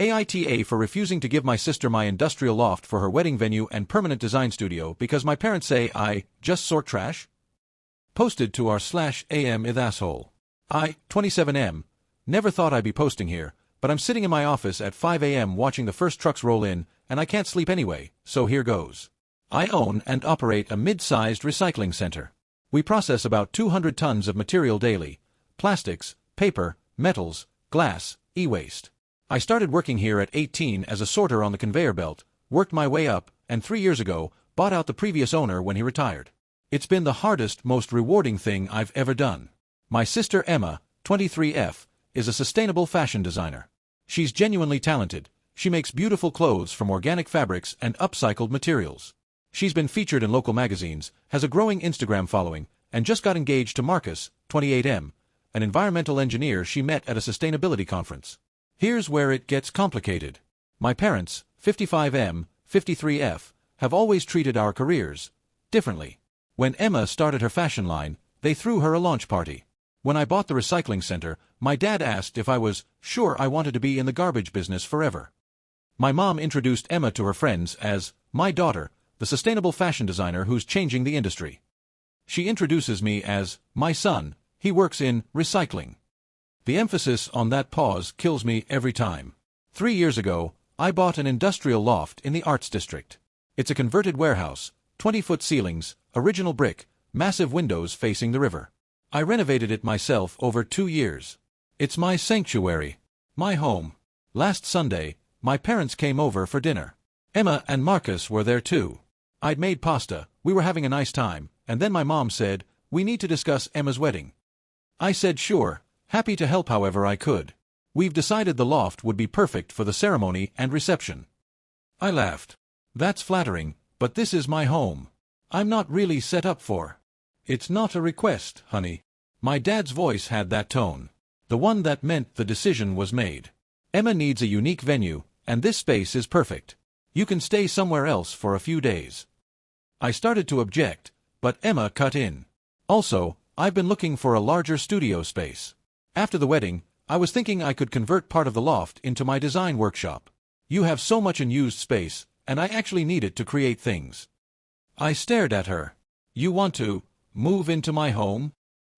AITA for refusing to give my sister my industrial loft for her wedding venue and permanent design studio because my parents say I just sort trash? Posted to r/am asshole. I, 27M, never thought I'd be posting here, but I'm sitting in my office at 5 a.m. watching the first trucks roll in, and I can't sleep anyway, so here goes. I own and operate a mid-sized recycling center. We process about 200 tons of material daily: plastics, paper, metals, glass, e-waste. I started working here at 18 as a sorter on the conveyor belt, worked my way up, and 3 years ago, bought out the previous owner when he retired. It's been the hardest, most rewarding thing I've ever done. My sister Emma, 23F, is a sustainable fashion designer. She's genuinely talented. She makes beautiful clothes from organic fabrics and upcycled materials. She's been featured in local magazines, has a growing Instagram following, and just got engaged to Marcus, 28M, an environmental engineer she met at a sustainability conference. Here's where it gets complicated. My parents, 55M, 53F, have always treated our careers differently. When Emma started her fashion line, they threw her a launch party. When I bought the recycling center, my dad asked if I was sure I wanted to be in the garbage business forever. My mom introduced Emma to her friends as my daughter, the sustainable fashion designer who's changing the industry. She introduces me as my son, he works in recycling. The emphasis on that pause kills me every time. 3 years ago, I bought an industrial loft in the Arts District. It's a converted warehouse, 20-foot ceilings, original brick, massive windows facing the river. I renovated it myself over 2 years. It's my sanctuary, my home. Last Sunday, my parents came over for dinner. Emma and Marcus were there too. I'd made pasta, we were having a nice time, and then my mom said, "We need to discuss Emma's wedding." I said sure, happy to help however I could. We've decided the loft would be perfect for the ceremony and reception. I laughed. That's flattering, but this is my home. I'm not really set up for. It's not a request, honey. My dad's voice had that tone. The one that meant the decision was made. Emma needs a unique venue, and this space is perfect. You can stay somewhere else for a few days. I started to object, but Emma cut in. Also, I've been looking for a larger studio space. After the wedding, I was thinking I could convert part of the loft into my design workshop. You have so much unused space, and I actually need it to create things. I stared at her. You want to move into my home?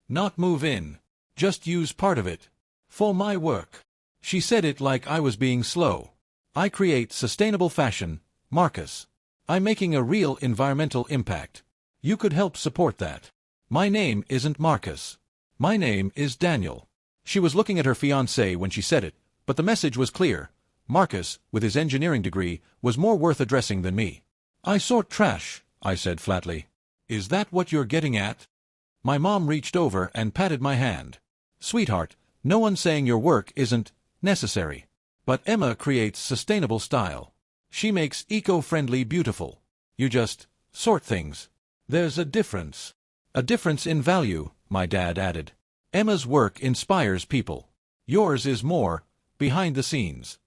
Not move in. Just use part of it. For my work. She said it like I was being slow. I create sustainable fashion, Marcus. I'm making a real environmental impact. You could help support that. My name isn't Marcus. My name is Daniel. She was looking at her fiancé when she said it, but the message was clear. Marcus, with his engineering degree, was more worth addressing than me. I sort trash, I said flatly. Is that what you're getting at? My mom reached over and patted my hand. Sweetheart, no one's saying your work isn't necessary. But Emma creates sustainable style. She makes eco-friendly beautiful. You just sort things. There's a difference. A difference in value, my dad added. Emma's work inspires people. Yours is more behind the scenes.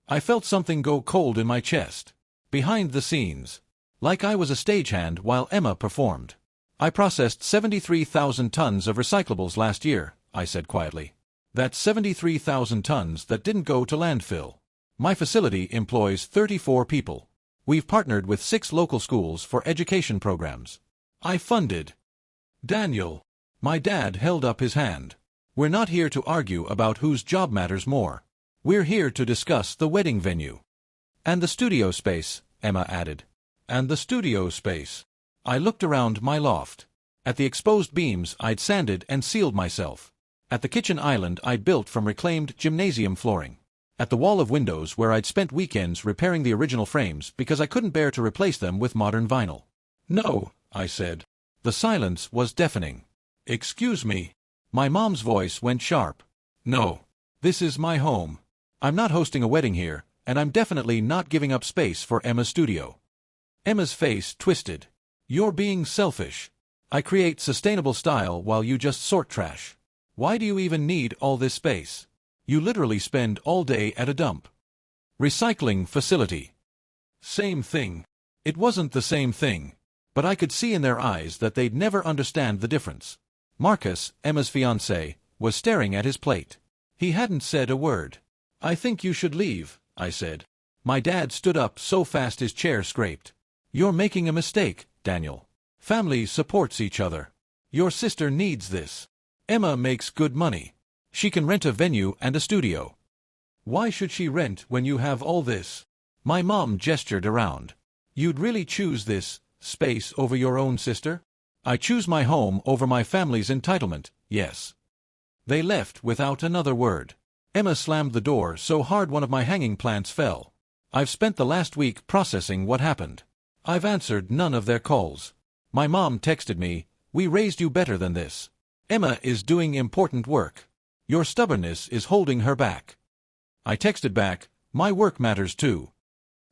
I felt something go cold in my chest. Behind the scenes. Like I was a stagehand while Emma performed. I processed 73,000 tons of recyclables last year, I said quietly. That's 73,000 tons that didn't go to landfill. My facility employs 34 people. We've partnered with 6 local schools for education programs. I funded. Daniel. My dad held up his hand. We're not here to argue about whose job matters more. We're here to discuss the wedding venue. And the studio space, Emma added. And the studio space. I looked around my loft. At the exposed beams I'd sanded and sealed myself. At the kitchen island I'd built from reclaimed gymnasium flooring. At the wall of windows where I'd spent weekends repairing the original frames because I couldn't bear to replace them with modern vinyl. No, I said. The silence was deafening. Excuse me. My mom's voice went sharp. No. This is my home. I'm not hosting a wedding here, and I'm definitely not giving up space for Emma's studio. Emma's face twisted. You're being selfish. I create sustainable style while you just sort trash. Why do you even need all this space? You literally spend all day at a dump. Recycling facility. Same thing. It wasn't the same thing. But I could see in their eyes that they'd never understand the difference. Marcus, Emma's fiancé, was staring at his plate. He hadn't said a word. I think you should leave, I said. My dad stood up so fast his chair scraped. You're making a mistake, Daniel. Family supports each other. Your sister needs this. Emma makes good money. She can rent a venue and a studio. Why should she rent when you have all this? My mom gestured around. You'd really choose this space over your own sister? I choose my home over my family's entitlement, yes. They left without another word. Emma slammed the door so hard one of my hanging plants fell. I've spent the last week processing what happened. I've answered none of their calls. My mom texted me, "We raised you better than this. Emma is doing important work. Your stubbornness is holding her back." I texted back, "My work matters too."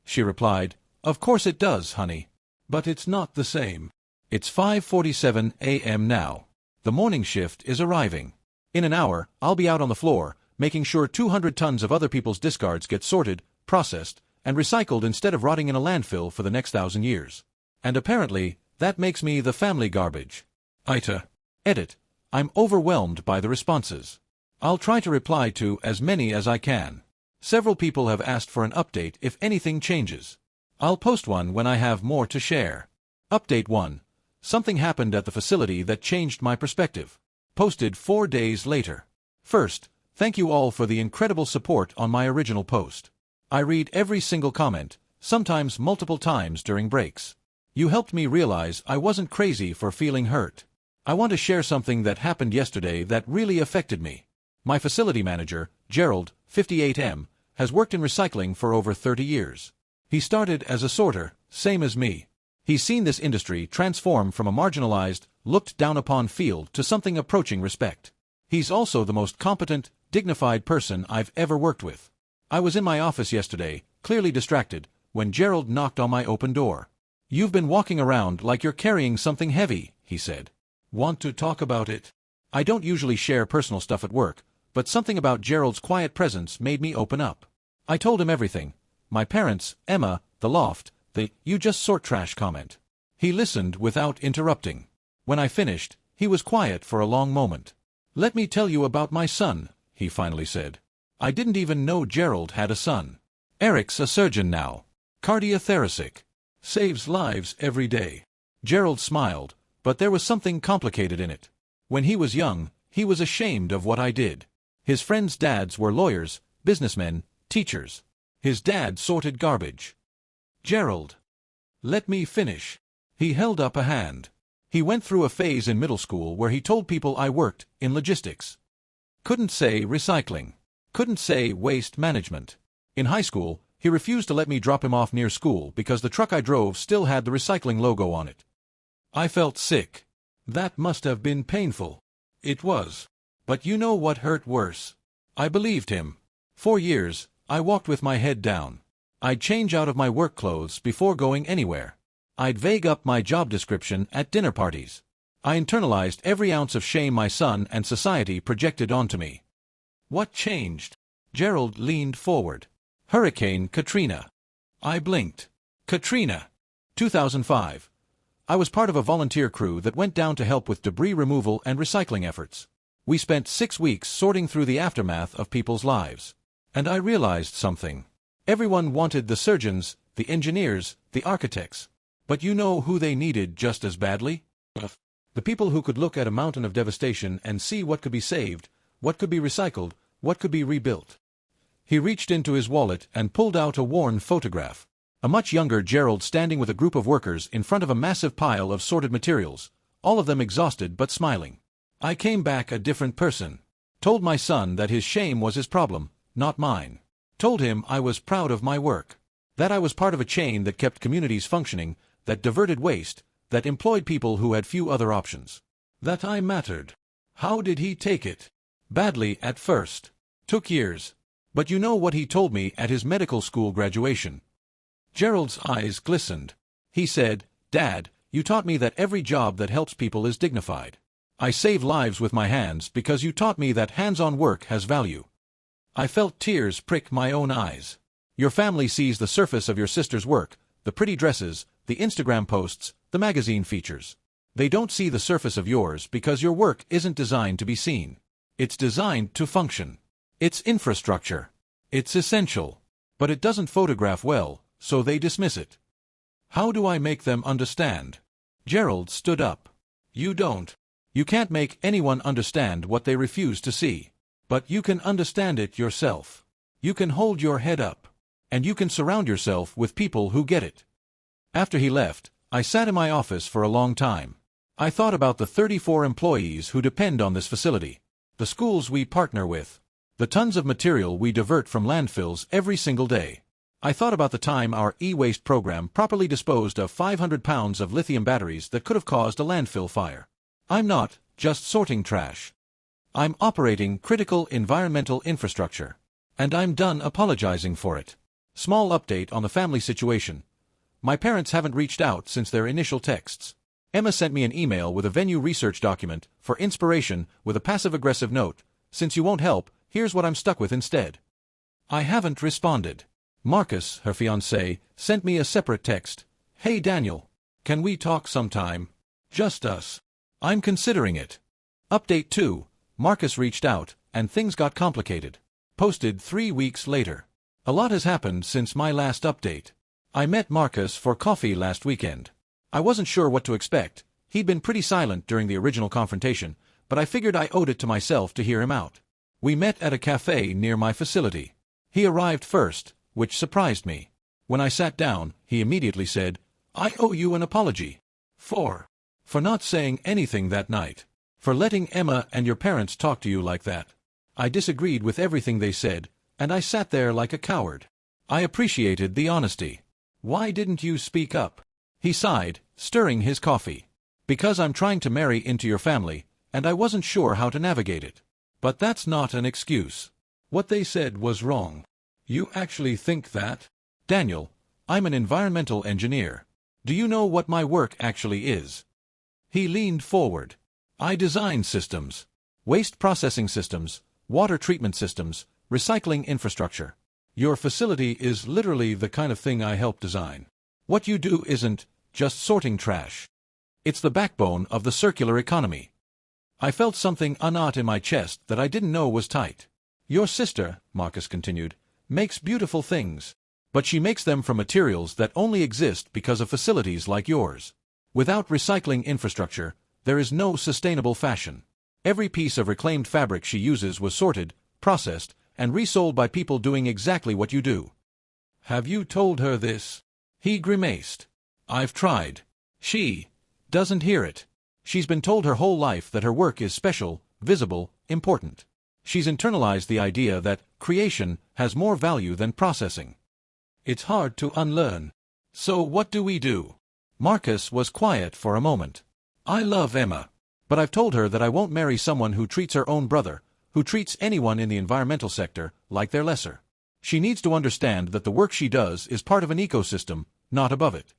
She replied, "Of course it does, honey. But it's not the same." It's 5:47 a.m. now. The morning shift is arriving. In an hour, I'll be out on the floor, making sure 200 tons of other people's discards get sorted, processed, and recycled instead of rotting in a landfill for the next 1,000 years. And apparently, that makes me the family garbage. AITA. Edit. I'm overwhelmed by the responses. I'll try to reply to as many as I can. Several people have asked for an update if anything changes. I'll post one when I have more to share. Update 1. Something happened at the facility that changed my perspective. Posted 4 days later. First, thank you all for the incredible support on my original post. I read every single comment, sometimes multiple times during breaks. You helped me realize I wasn't crazy for feeling hurt. I want to share something that happened yesterday that really affected me. My facility manager, Gerald, 58M, has worked in recycling for over 30 years. He started as a sorter, same as me. He's seen this industry transform from a marginalized, looked-down-upon field to something approaching respect. He's also the most competent, dignified person I've ever worked with. I was in my office yesterday, clearly distracted, when Gerald knocked on my open door. "You've been walking around like you're carrying something heavy," he said. "Want to talk about it?" I don't usually share personal stuff at work, but something about Gerald's quiet presence made me open up. I told him everything. My parents, Emma, the loft, the "you just sort trash" comment. He listened without interrupting. When I finished, he was quiet for a long moment. "Let me tell you about my son," he finally said. I didn't even know Gerald had a son. Eric's a surgeon now. Cardiothoracic. Saves lives every day. Gerald smiled, but there was something complicated in it. When he was young, he was ashamed of what I did. His friends' dads were lawyers, businessmen, teachers. His dad sorted garbage. Gerald. Let me finish. He held up a hand. He went through a phase in middle school where he told people I worked in logistics. Couldn't say recycling. Couldn't say waste management. In high school, he refused to let me drop him off near school because the truck I drove still had the recycling logo on it. I felt sick. That must have been painful. It was. But you know what hurt worse? I believed him. For years, I walked with my head down. I'd change out of my work clothes before going anywhere. I'd vague up my job description at dinner parties. I internalized every ounce of shame my son and society projected onto me. What changed? Gerald leaned forward. Hurricane Katrina. I blinked. Katrina. 2005. I was part of a volunteer crew that went down to help with debris removal and recycling efforts. We spent 6 weeks sorting through the aftermath of people's lives. And I realized something. Everyone wanted the surgeons, the engineers, the architects. But you know who they needed just as badly? The people who could look at a mountain of devastation and see what could be saved, what could be recycled, what could be rebuilt. He reached into his wallet and pulled out a worn photograph. A much younger Gerald standing with a group of workers in front of a massive pile of sorted materials, all of them exhausted but smiling. I came back a different person. Told my son that his shame was his problem, not mine. Told him I was proud of my work. That I was part of a chain that kept communities functioning, that diverted waste, that employed people who had few other options. That I mattered. How did he take it? Badly at first. Took years. But you know what he told me at his medical school graduation? Gerald's eyes glistened. He said, "Dad, you taught me that every job that helps people is dignified. I save lives with my hands because you taught me that hands-on work has value." I felt tears prick my own eyes. Your family sees the surface of your sister's work, the pretty dresses, the Instagram posts, the magazine features. They don't see the surface of yours because your work isn't designed to be seen. It's designed to function. It's infrastructure. It's essential. But it doesn't photograph well, so they dismiss it. How do I make them understand? Gerald stood up. You don't. You can't make anyone understand what they refuse to see. But you can understand it yourself. You can hold your head up. And you can surround yourself with people who get it. After he left, I sat in my office for a long time. I thought about the 34 employees who depend on this facility, the schools we partner with, the tons of material we divert from landfills every single day. I thought about the time our e-waste program properly disposed of 500 pounds of lithium batteries that could have caused a landfill fire. I'm not just sorting trash. I'm operating critical environmental infrastructure. And I'm done apologizing for it. Small update on the family situation. My parents haven't reached out since their initial texts. Emma sent me an email with a venue research document for inspiration with a passive-aggressive note. Since you won't help, here's what I'm stuck with instead. I haven't responded. Marcus, her fiancé, sent me a separate text. Hey Daniel, can we talk sometime? Just us. I'm considering it. Update 2. Marcus reached out, and things got complicated. Posted 3 weeks later. A lot has happened since my last update. I met Marcus for coffee last weekend. I wasn't sure what to expect. He'd been pretty silent during the original confrontation, but I figured I owed it to myself to hear him out. We met at a cafe near my facility. He arrived first, which surprised me. When I sat down, he immediately said, I owe you an apology. For not saying anything that night. For letting Emma and your parents talk to you like that. I disagreed with everything they said, and I sat there like a coward. I appreciated the honesty. Why didn't you speak up? He sighed, stirring his coffee. Because I'm trying to marry into your family, and I wasn't sure how to navigate it. But that's not an excuse. What they said was wrong. You actually think that? Daniel, I'm an environmental engineer. Do you know what my work actually is? He leaned forward. I design systems. Waste processing systems, water treatment systems, recycling infrastructure. Your facility is literally the kind of thing I help design. What you do isn't just sorting trash. It's the backbone of the circular economy. I felt something unknot in my chest that I didn't know was tight. Your sister, Marcus continued, makes beautiful things. But she makes them from materials that only exist because of facilities like yours. Without recycling infrastructure, there is no sustainable fashion. Every piece of reclaimed fabric she uses was sorted, processed, and resold by people doing exactly what you do. Have you told her this? He grimaced. I've tried. She doesn't hear it. She's been told her whole life that her work is special, visible, important. She's internalized the idea that creation has more value than processing. It's hard to unlearn. So what do we do? Marcus was quiet for a moment. I love Emma. But I've told her that I won't marry someone who treats her own brother, who treats anyone in the environmental sector, like they're lesser. She needs to understand that the work she does is part of an ecosystem, not above it.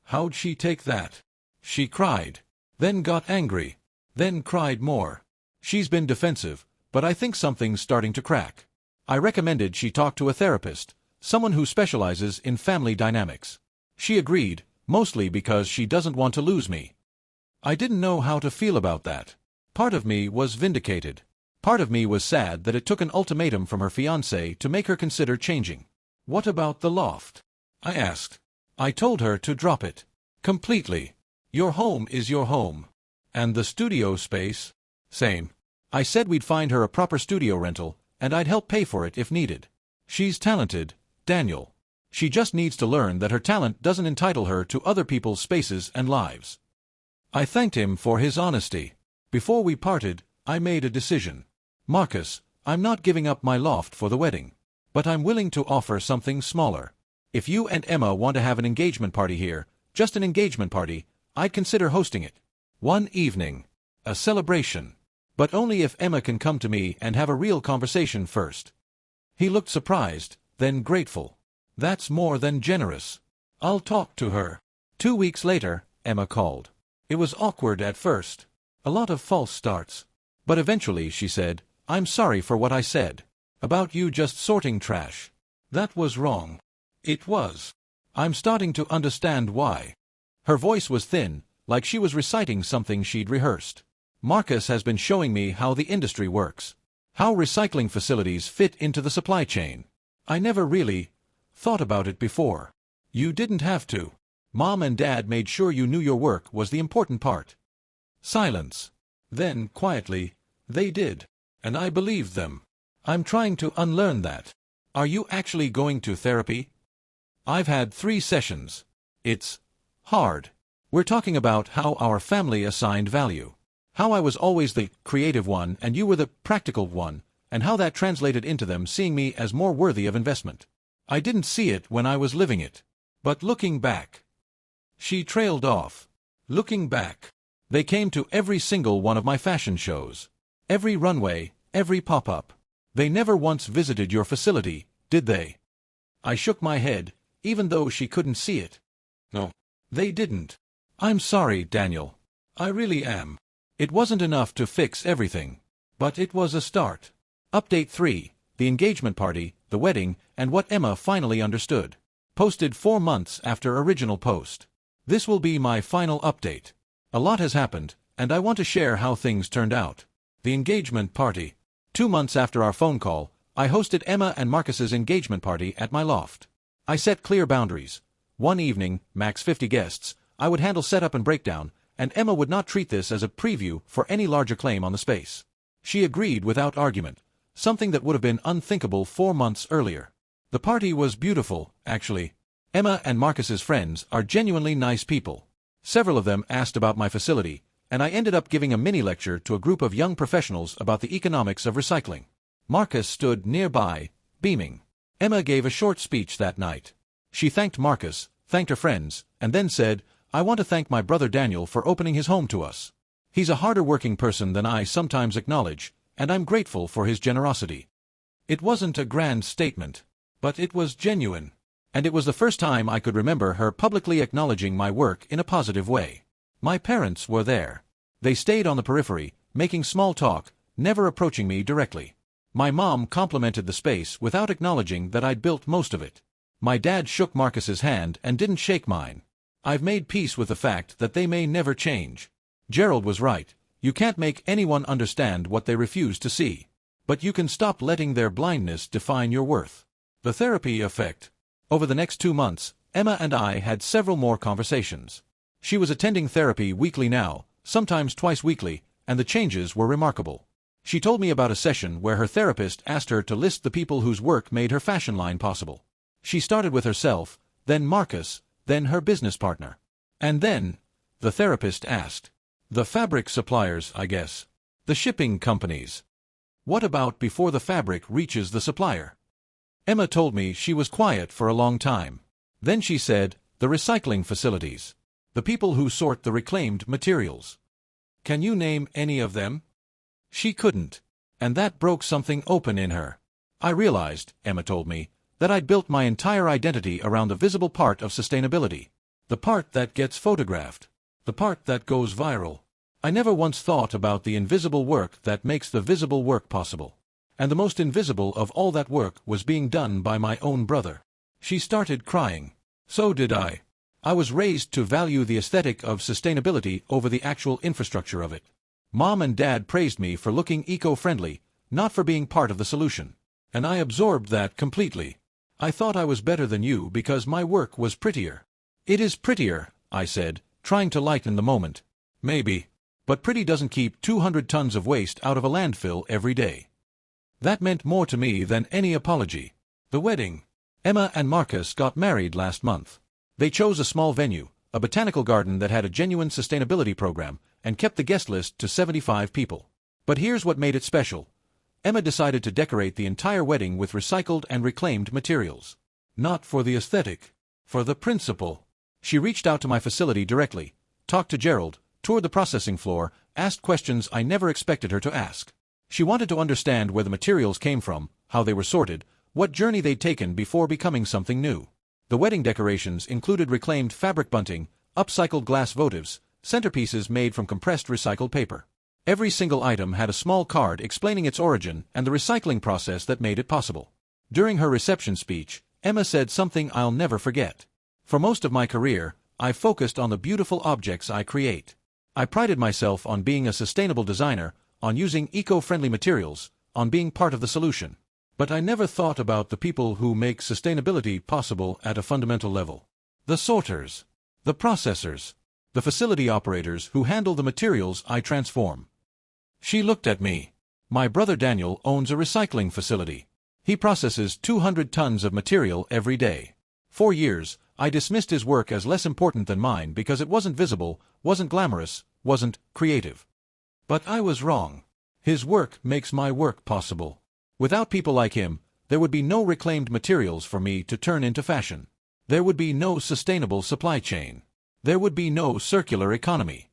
How'd she take that? She cried. Then got angry. Then cried more. She's been defensive, but I think something's starting to crack. I recommended she talk to a therapist, someone who specializes in family dynamics. She agreed, mostly because she doesn't want to lose me. I didn't know how to feel about that. Part of me was vindicated. Part of me was sad that it took an ultimatum from her fiancé to make her consider changing. What about the loft? I asked. I told her to drop it. Completely. Your home is your home. And the studio space? Same. I said we'd find her a proper studio rental, and I'd help pay for it if needed. She's talented, Daniel. She just needs to learn that her talent doesn't entitle her to other people's spaces and lives. I thanked him for his honesty. Before we parted, I made a decision. Marcus, I'm not giving up my loft for the wedding. But I'm willing to offer something smaller. If you and Emma want to have an engagement party here, just an engagement party, I'd consider hosting it. One evening. A celebration. But only if Emma can come to me and have a real conversation first. He looked surprised, then grateful. That's more than generous. I'll talk to her. 2 weeks later, Emma called. It was awkward at first. A lot of false starts. But eventually she said, I'm sorry for what I said. About you just sorting trash. That was wrong. It was. I'm starting to understand why. Her voice was thin, like she was reciting something she'd rehearsed. Marcus has been showing me how the industry works. How recycling facilities fit into the supply chain. I never really thought about it before. You didn't have to. Mom and Dad made sure you knew your work was the important part. Silence. Then, quietly, they did. And I believed them. I'm trying to unlearn that. Are you actually going to therapy? I've had 3 sessions. It's hard. We're talking about how our family assigned value. How I was always the creative one and you were the practical one, and how that translated into them seeing me as more worthy of investment. I didn't see it when I was living it. But looking back. She trailed off. Looking back. They came to every single one of my fashion shows. Every runway, every pop-up. They never once visited your facility, did they? I shook my head, even though she couldn't see it. No, they didn't. I'm sorry, Daniel. I really am. It wasn't enough to fix everything. But it was a start. Update 3, the engagement party, the wedding, and what Emma finally understood. Posted 4 months after original post. This will be my final update. A lot has happened, and I want to share how things turned out. The engagement party. 2 months after our phone call, I hosted Emma and Marcus's engagement party at my loft. I set clear boundaries. One evening, max 50 guests, I would handle setup and breakdown, and Emma would not treat this as a preview for any larger claim on the space. She agreed without argument, something that would have been unthinkable 4 months earlier. The party was beautiful, actually. Emma and Marcus's friends are genuinely nice people. Several of them asked about my facility, and I ended up giving a mini-lecture to a group of young professionals about the economics of recycling. Marcus stood nearby, beaming. Emma gave a short speech that night. She thanked Marcus, thanked her friends, and then said, "I want to thank my brother Daniel for opening his home to us. He's a harder working person than I sometimes acknowledge, and I'm grateful for his generosity." It wasn't a grand statement, but it was genuine. And it was the first time I could remember her publicly acknowledging my work in a positive way. My parents were there. They stayed on the periphery, making small talk, never approaching me directly. My mom complimented the space without acknowledging that I'd built most of it. My dad shook Marcus's hand and didn't shake mine. I've made peace with the fact that they may never change. Gerald was right. You can't make anyone understand what they refuse to see. But you can stop letting their blindness define your worth. The therapy effect. Over the next 2 months, Emma and I had several more conversations. She was attending therapy weekly now, sometimes twice weekly, and the changes were remarkable. She told me about a session where her therapist asked her to list the people whose work made her fashion line possible. She started with herself, then Marcus, then her business partner. And then, the therapist asked, the fabric suppliers, I guess. The shipping companies. What about before the fabric reaches the supplier? Emma told me she was quiet for a long time. Then she said, the recycling facilities. The people who sort the reclaimed materials. Can you name any of them? She couldn't. And that broke something open in her. I realized, Emma told me, that I'd built my entire identity around the visible part of sustainability. The part that gets photographed. The part that goes viral. I never once thought about the invisible work that makes the visible work possible. And the most invisible of all that work was being done by my own brother. She started crying. So did I. I was raised to value the aesthetic of sustainability over the actual infrastructure of it. Mom and Dad praised me for looking eco-friendly, not for being part of the solution. And I absorbed that completely. I thought I was better than you because my work was prettier. It is prettier, I said, trying to lighten the moment. Maybe. But pretty doesn't keep 200 tons of waste out of a landfill every day. That meant more to me than any apology. The wedding. Emma and Marcus got married last month. They chose a small venue, a botanical garden that had a genuine sustainability program, and kept the guest list to 75 people. But here's what made it special. Emma decided to decorate the entire wedding with recycled and reclaimed materials. Not for the aesthetic. For the principle. She reached out to my facility directly, talked to Gerald, toured the processing floor, asked questions I never expected her to ask. She wanted to understand where the materials came from, how they were sorted, what journey they'd taken before becoming something new. The wedding decorations included reclaimed fabric bunting, upcycled glass votives, centerpieces made from compressed recycled paper. Every single item had a small card explaining its origin and the recycling process that made it possible. During her reception speech, Emma said something I'll never forget. For most of my career, I've focused on the beautiful objects I create. I prided myself on being a sustainable designer, on using eco-friendly materials, on being part of the solution. But I never thought about the people who make sustainability possible at a fundamental level. The sorters, the processors, the facility operators who handle the materials I transform. She looked at me. My brother Daniel owns a recycling facility. He processes 200 tons of material every day. For years, I dismissed his work as less important than mine because it wasn't visible, wasn't glamorous, wasn't creative. But I was wrong. His work makes my work possible. Without people like him, there would be no reclaimed materials for me to turn into fashion. There would be no sustainable supply chain. There would be no circular economy.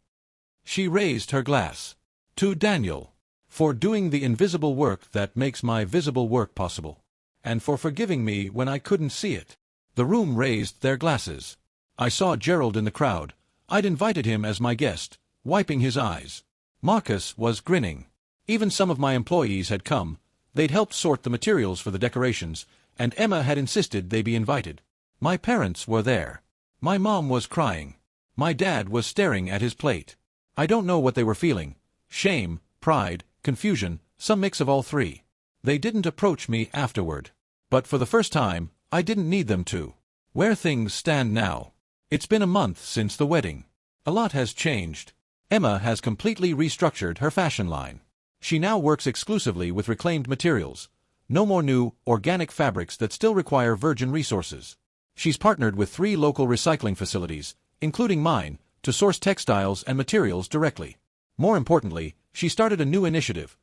She raised her glass. To Daniel. For doing the invisible work that makes my visible work possible. And for forgiving me when I couldn't see it. The room raised their glasses. I saw Gerald in the crowd. I'd invited him as my guest, wiping his eyes. Marcus was grinning. Even some of my employees had come. They'd helped sort the materials for the decorations, and Emma had insisted they be invited. My parents were there. My mom was crying. My dad was staring at his plate. I don't know what they were feeling. Shame, pride, confusion, some mix of all three. They didn't approach me afterward. But for the first time, I didn't need them to. Where things stand now. It's been a month since the wedding. A lot has changed. Emma has completely restructured her fashion line. She now works exclusively with reclaimed materials. No more new, organic fabrics that still require virgin resources. She's partnered with 3 local recycling facilities, including mine, to source textiles and materials directly. More importantly, she started a new initiative.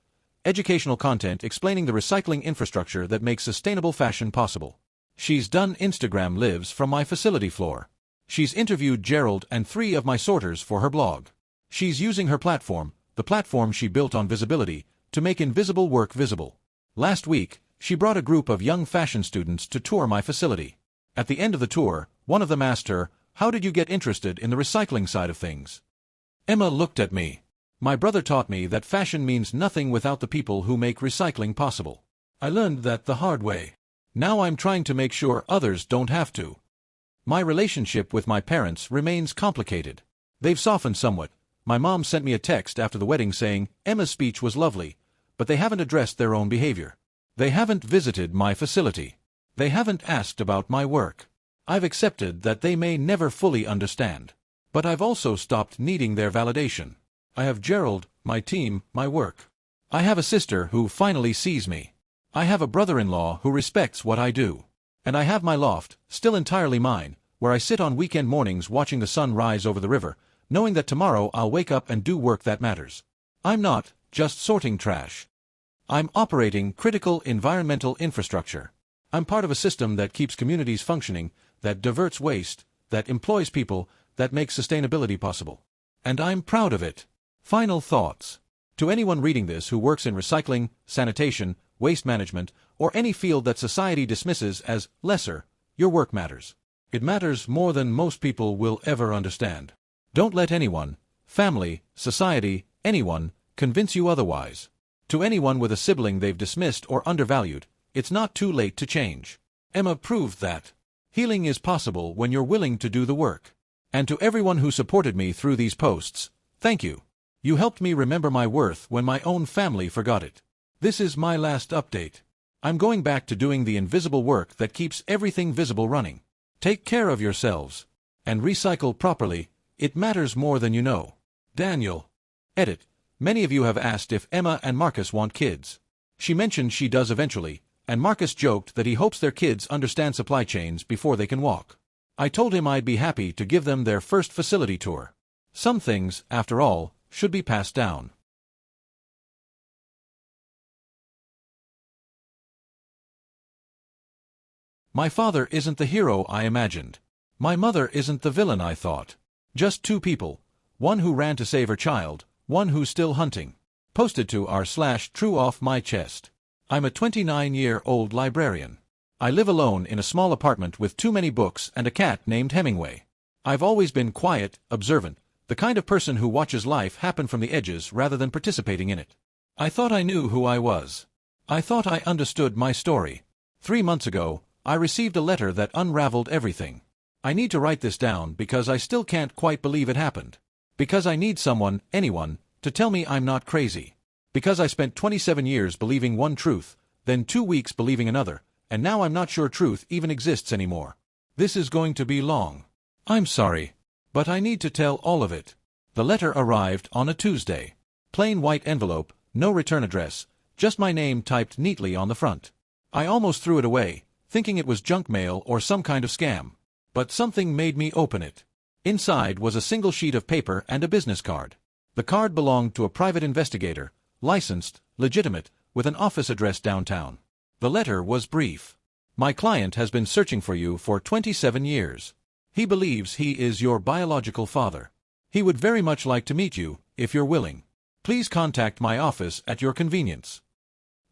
Educational content explaining the recycling infrastructure that makes sustainable fashion possible. She's done Instagram lives from my facility floor. She's interviewed Gerald and 3 of my sorters for her blog. She's using her platform, the platform she built on visibility, to make invisible work visible. Last week, she brought a group of young fashion students to tour my facility. At the end of the tour, one of them asked her, "How did you get interested in the recycling side of things?" Emma looked at me. My brother taught me that fashion means nothing without the people who make recycling possible. I learned that the hard way. Now I'm trying to make sure others don't have to. My relationship with my parents remains complicated. They've softened somewhat. My mom sent me a text after the wedding saying, "Emma's speech was lovely," but they haven't addressed their own behavior. They haven't visited my facility. They haven't asked about my work. I've accepted that they may never fully understand. But I've also stopped needing their validation. I have Gerald, my team, my work. I have a sister who finally sees me. I have a brother-in-law who respects what I do. And I have my loft, still entirely mine, where I sit on weekend mornings watching the sun rise over the river, knowing that tomorrow I'll wake up and do work that matters. I'm not just sorting trash. I'm operating critical environmental infrastructure. I'm part of a system that keeps communities functioning, that diverts waste, that employs people, that makes sustainability possible. And I'm proud of it. Final thoughts. To anyone reading this who works in recycling, sanitation, waste management, or any field that society dismisses as lesser, your work matters. It matters more than most people will ever understand. Don't let anyone, family, society, anyone, convince you otherwise. To anyone with a sibling they've dismissed or undervalued, it's not too late to change. Emma proved that. Healing is possible when you're willing to do the work. And to everyone who supported me through these posts, thank you. You helped me remember my worth when my own family forgot it. This is my last update. I'm going back to doing the invisible work that keeps everything visible running. Take care of yourselves. And recycle properly. It matters more than you know. Daniel. Edit. Many of you have asked if Emma and Marcus want kids. She mentioned she does eventually, and Marcus joked that he hopes their kids understand supply chains before they can walk. I told him I'd be happy to give them their first facility tour. Some things, after all, should be passed down. My father isn't the hero I imagined. My mother isn't the villain I thought. Just 2 people, one who ran to save her child, one who's still hunting. Posted to r/true off my chest. I'm a 29-year-old librarian. I live alone in a small apartment with too many books and a cat named Hemingway. I've always been quiet, observant, the kind of person who watches life happen from the edges rather than participating in it. I thought I knew who I was. I thought I understood my story. 3 months ago, I received a letter that unraveled everything. I need to write this down because I still can't quite believe it happened. Because I need someone, anyone, to tell me I'm not crazy. Because I spent 27 years believing one truth, then 2 weeks believing another, and now I'm not sure truth even exists anymore. This is going to be long. I'm sorry, but I need to tell all of it. The letter arrived on a Tuesday. Plain white envelope, no return address, just my name typed neatly on the front. I almost threw it away, thinking it was junk mail or some kind of scam. But something made me open it. Inside was a single sheet of paper and a business card. The card belonged to a private investigator, licensed, legitimate, with an office address downtown. The letter was brief. My client has been searching for you for 27 years. He believes he is your biological father. He would very much like to meet you, if you're willing. Please contact my office at your convenience.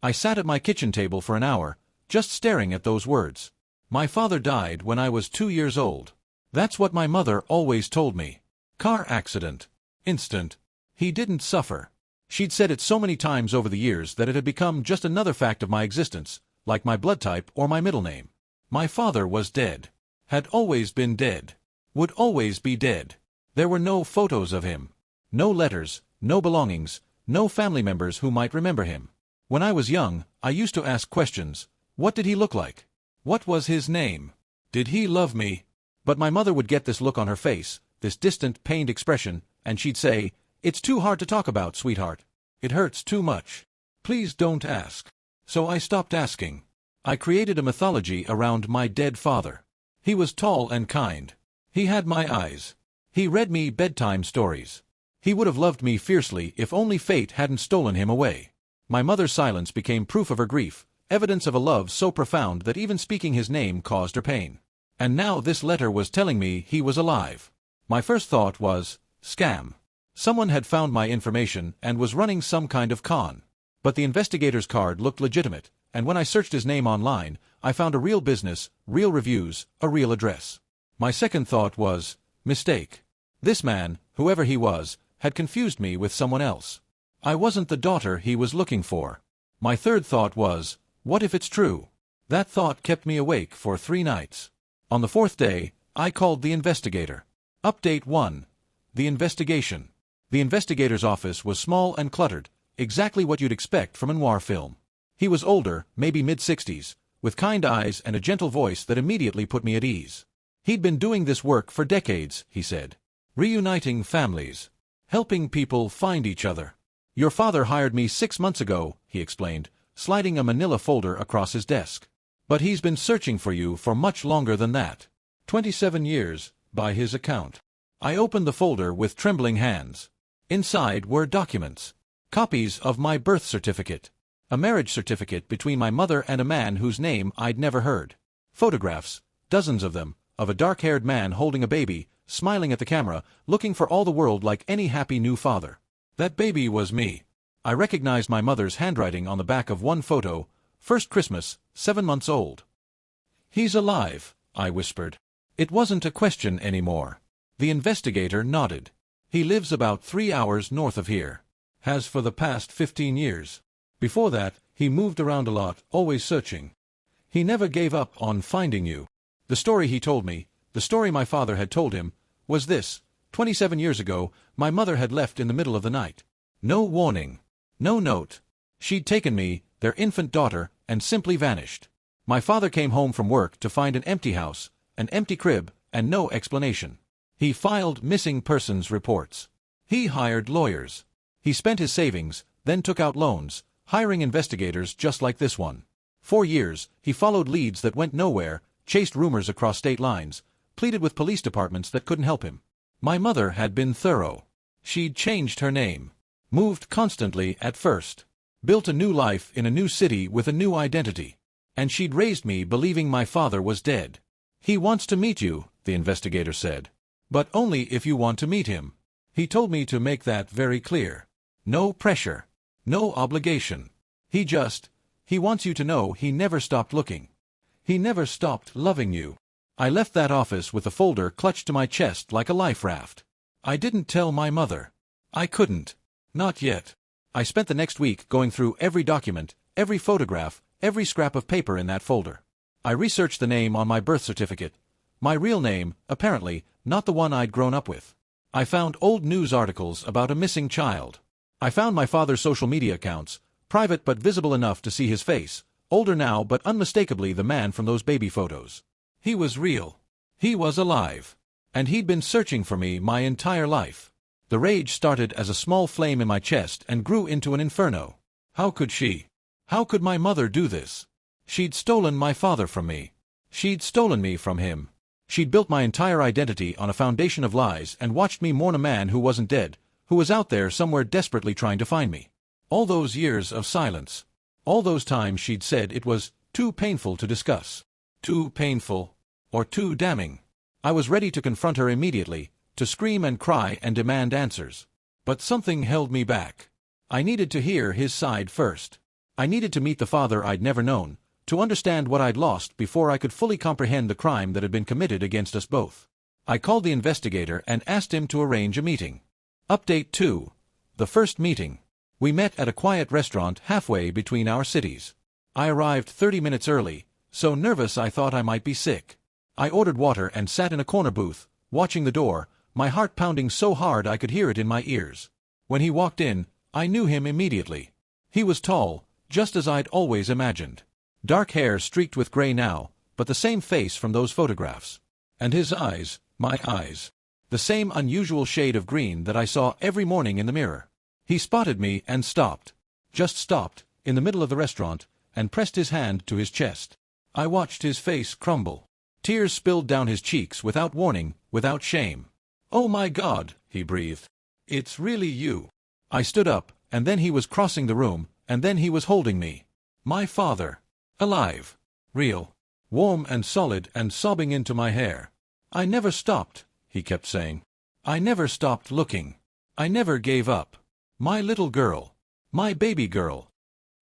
I sat at my kitchen table for an hour, just staring at those words. My father died when I was 2 years old. That's what my mother always told me. Car accident. Instant. He didn't suffer. She'd said it so many times over the years that it had become just another fact of my existence, like my blood type or my middle name. My father was dead. Had always been dead. Would always be dead. There were no photos of him. No letters, no belongings, no family members who might remember him. When I was young, I used to ask questions. What did he look like? What was his name? Did he love me? But my mother would get this look on her face, this distant, pained expression, and she'd say, "It's too hard to talk about, sweetheart. It hurts too much. Please don't ask." So I stopped asking. I created a mythology around my dead father. He was tall and kind. He had my eyes. He read me bedtime stories. He would have loved me fiercely if only fate hadn't stolen him away. My mother's silence became proof of her grief, evidence of a love so profound that even speaking his name caused her pain. And now this letter was telling me he was alive. My first thought was, scam. Someone had found my information and was running some kind of con. But the investigator's card looked legitimate, and when I searched his name online, I found a real business, real reviews, a real address. My second thought was, mistake. This man, whoever he was, had confused me with someone else. I wasn't the daughter he was looking for. My third thought was, what if it's true? That thought kept me awake for 3 nights. On the 4th day, I called the investigator. Update 1. The investigation. The investigator's office was small and cluttered, exactly what you'd expect from a noir film. He was older, maybe mid-60s, with kind eyes and a gentle voice that immediately put me at ease. He'd been doing this work for decades, he said. Reuniting families. Helping people find each other. Your father hired me 6 months ago, he explained, sliding a manila folder across his desk. But he's been searching for you for much longer than that. 27 years, by his account. I opened the folder with trembling hands. Inside were documents. Copies of my birth certificate. A marriage certificate between my mother and a man whose name I'd never heard. Photographs, dozens of them, of a dark-haired man holding a baby, smiling at the camera, looking for all the world like any happy new father. That baby was me. I recognized my mother's handwriting on the back of one photo, first Christmas, 7 months old. He's alive, I whispered. It wasn't a question anymore. The investigator nodded. He lives about 3 hours north of here. Has for the past 15 years. Before that, he moved around a lot, always searching. He never gave up on finding you. The story he told me, the story my father had told him, was this. 27 years ago, my mother had left in the middle of the night. No warning. No note. She'd taken me, their infant daughter, and simply vanished. My father came home from work to find an empty house, an empty crib, and no explanation. He filed missing persons reports. He hired lawyers. He spent his savings, then took out loans, hiring investigators just like this one. 4 years, he followed leads that went nowhere, chased rumors across state lines, pleaded with police departments that couldn't help him. My mother had been thorough. She'd changed her name. Moved constantly at first. Built a new life in a new city with a new identity. And she'd raised me believing my father was dead. He wants to meet you, the investigator said. But only if you want to meet him. He told me to make that very clear. No pressure. No obligation. He wants you to know he never stopped looking. He never stopped loving you. I left that office with the folder clutched to my chest like a life raft. I didn't tell my mother. I couldn't. Not yet. I spent the next week going through every document, every photograph, every scrap of paper in that folder. I researched the name on my birth certificate. My real name, apparently, not the one I'd grown up with. I found old news articles about a missing child. I found my father's social media accounts, private but visible enough to see his face, Older now but unmistakably the man from those baby photos. He was real. He was alive. And he'd been searching for me my entire life. The rage started as a small flame in my chest and grew into an inferno. How could she? How could my mother do this? She'd stolen my father from me. She'd stolen me from him. She'd built my entire identity on a foundation of lies and watched me mourn a man who wasn't dead, who was out there somewhere desperately trying to find me. All those years of silence. All those times she'd said it was too painful to discuss. Too painful. Or too damning. I was ready to confront her immediately, to scream and cry and demand answers. But something held me back. I needed to hear his side first. I needed to meet the father I'd never known, to understand what I'd lost before I could fully comprehend the crime that had been committed against us both. I called the investigator and asked him to arrange a meeting. Update 2. The first meeting. We met at a quiet restaurant halfway between our cities. I arrived 30 minutes early, so nervous I thought I might be sick. I ordered water and sat in a corner booth, watching the door, my heart pounding so hard I could hear it in my ears. When he walked in, I knew him immediately. He was tall, just as I'd always imagined. Dark hair streaked with gray now, but the same face from those photographs. And his eyes, my eyes. The same unusual shade of green that I saw every morning in the mirror. He spotted me and stopped. Just stopped, in the middle of the restaurant, and pressed his hand to his chest. I watched his face crumble. Tears spilled down his cheeks without warning, without shame. "Oh my God," he breathed. "It's really you." I stood up, and then he was crossing the room, and then he was holding me. My father. Alive. Real. Warm and solid and sobbing into my hair. "I never stopped," he kept saying. "I never stopped looking. I never gave up. My little girl. My baby girl."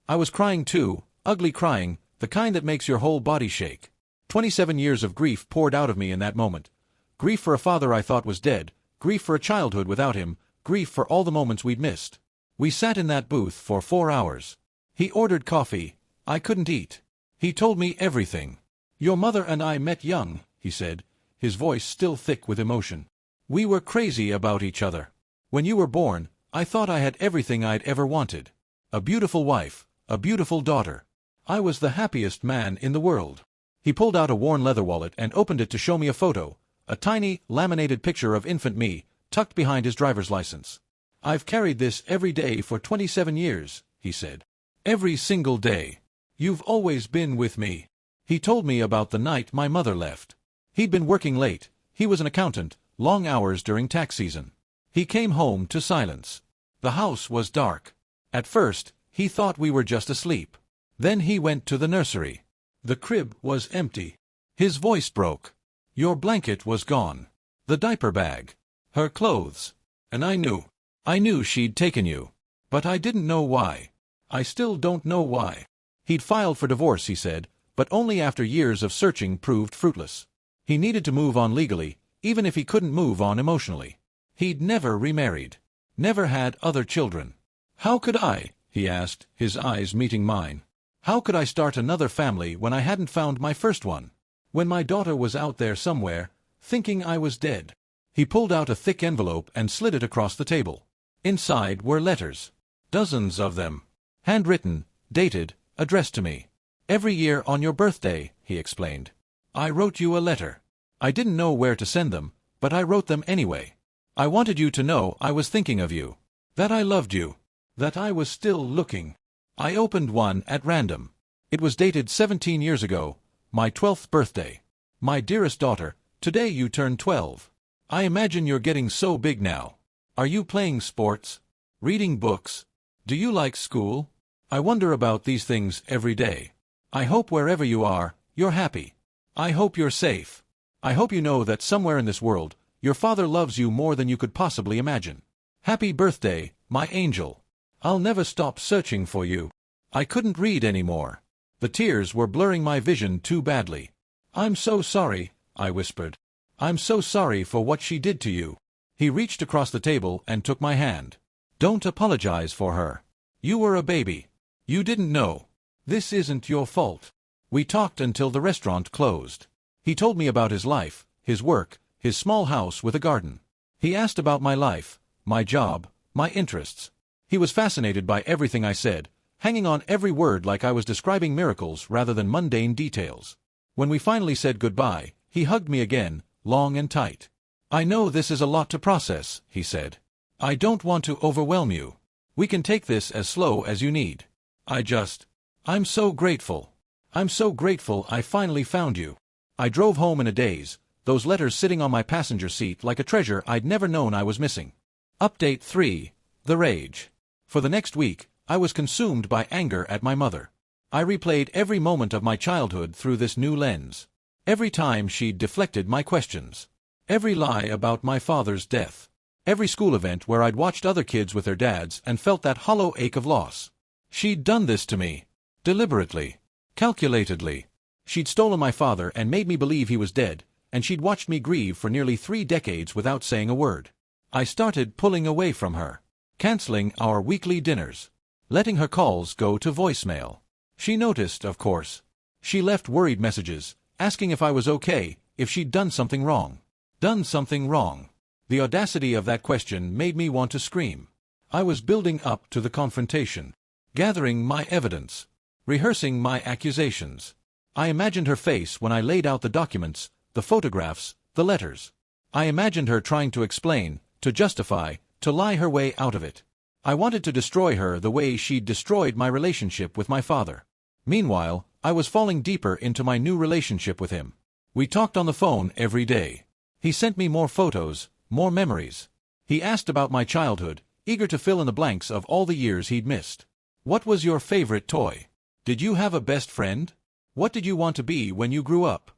I was crying too, ugly crying, the kind that makes your whole body shake. 27 years of grief poured out of me in that moment. Grief for a father I thought was dead, grief for a childhood without him, grief for all the moments we'd missed. We sat in that booth for 4 hours. He ordered coffee. I couldn't eat. He told me everything. "Your mother and I met young," he said, his voice still thick with emotion. "We were crazy about each other. When you were born, I thought I had everything I'd ever wanted. A beautiful wife, a beautiful daughter. I was the happiest man in the world." He pulled out a worn leather wallet and opened it to show me a photo, a tiny, laminated picture of infant me, tucked behind his driver's license. "I've carried this every day for 27 years, he said. "Every single day. You've always been with me." He told me about the night my mother left. He'd been working late. He was an accountant, long hours during tax season. He came home to silence. The house was dark. At first, he thought we were just asleep. Then he went to the nursery. The crib was empty. His voice broke. "Your blanket was gone. The diaper bag. Her clothes. And I knew she'd taken you. But I didn't know why. I still don't know why." He'd filed for divorce, he said, but only after years of searching proved fruitless. He needed to move on legally, even if he couldn't move on emotionally. He'd never remarried. Never had other children. "How could I?" he asked, his eyes meeting mine. "How could I start another family when I hadn't found my first one? When my daughter was out there somewhere, thinking I was dead?" He pulled out a thick envelope and slid it across the table. Inside were letters. Dozens of them. Handwritten, dated, addressed to me. "Every year on your birthday," he explained, "I wrote you a letter. I didn't know where to send them, but I wrote them anyway. I wanted you to know I was thinking of you. That I loved you. That I was still looking." I opened one at random. It was dated 17 years ago, my 12th birthday. "My dearest daughter, today you turn 12. I imagine you're getting so big now. Are you playing sports? Reading books? Do you like school? I wonder about these things every day. I hope wherever you are, you're happy. I hope you're safe. I hope you know that somewhere in this world, your father loves you more than you could possibly imagine. Happy birthday, my angel. I'll never stop searching for you." I couldn't read anymore. The tears were blurring my vision too badly. "I'm so sorry," I whispered. "I'm so sorry for what she did to you." He reached across the table and took my hand. "Don't apologize for her. You were a baby. You didn't know. This isn't your fault." We talked until the restaurant closed. He told me about his life, his work, his small house with a garden. He asked about my life, my job, my interests. He was fascinated by everything I said, hanging on every word like I was describing miracles rather than mundane details. When we finally said goodbye, he hugged me again, long and tight. "I know this is a lot to process," he said. "I don't want to overwhelm you. We can take this as slow as you need. I'm so grateful. I'm so grateful I finally found you." I drove home in a daze, those letters sitting on my passenger seat like a treasure I'd never known I was missing. Update 3. The Rage. For the next week, I was consumed by anger at my mother. I replayed every moment of my childhood through this new lens. Every time she'd deflected my questions. Every lie about my father's death. Every school event where I'd watched other kids with their dads and felt that hollow ache of loss. She'd done this to me. Deliberately. Calculatedly. She'd stolen my father and made me believe he was dead, and she'd watched me grieve for nearly 3 decades without saying a word. I started pulling away from her. Canceling our weekly dinners. Letting her calls go to voicemail. She noticed, of course. She left worried messages, asking if I was okay, if she'd done something wrong. Done something wrong. The audacity of that question made me want to scream. I was building up to the confrontation. Gathering my evidence. Rehearsing my accusations. I imagined her face when I laid out the documents, the photographs, the letters. I imagined her trying to explain, to justify, to lie her way out of it. I wanted to destroy her the way she'd destroyed my relationship with my father. Meanwhile, I was falling deeper into my new relationship with him. We talked on the phone every day. He sent me more photos, more memories. He asked about my childhood, eager to fill in the blanks of all the years he'd missed. "What was your favorite toy? Did you have a best friend? What did you want to be when you grew up?"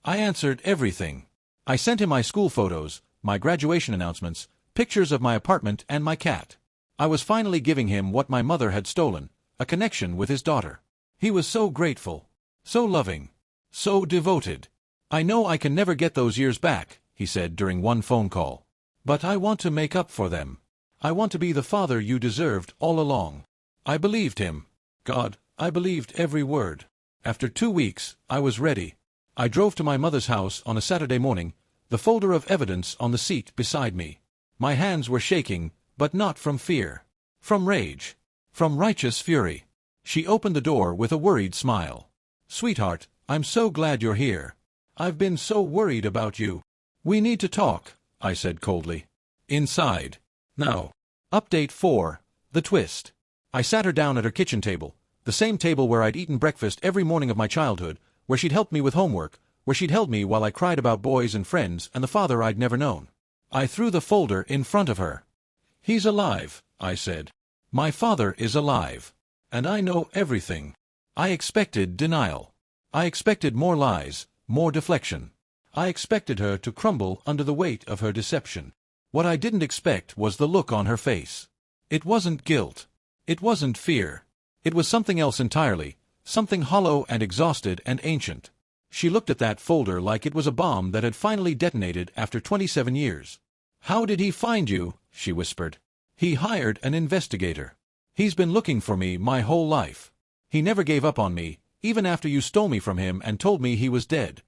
I answered everything. I sent him my school photos, my graduation announcements, pictures of my apartment and my cat. I was finally giving him what my mother had stolen, a connection with his daughter. He was so grateful, so loving, so devoted. "I know I can never get those years back," he said during one phone call. "But I want to make up for them. I want to be the father you deserved all along." I believed him. God, I believed every word. After 2 weeks, I was ready. I drove to my mother's house on a Saturday morning, the folder of evidence on the seat beside me. My hands were shaking, but not from fear. From rage. From righteous fury. She opened the door with a worried smile. "Sweetheart, I'm so glad you're here. I've been so worried about you." "We need to talk," I said coldly. "Inside. Now." Update 4. The Twist. I sat her down at her kitchen table, the same table where I'd eaten breakfast every morning of my childhood, where she'd helped me with homework, where she'd held me while I cried about boys and friends and the father I'd never known. I threw the folder in front of her. "He's alive," I said. "My father is alive. And I know everything." I expected denial. I expected more lies, more deflection. I expected her to crumble under the weight of her deception. What I didn't expect was the look on her face. It wasn't guilt. It wasn't fear. It was something else entirely, something hollow and exhausted and ancient. She looked at that folder like it was a bomb that had finally detonated after 27 years. "How did he find you?" she whispered. "He hired an investigator. He's been looking for me my whole life. He never gave up on me, even after you stole me from him and told me he was dead."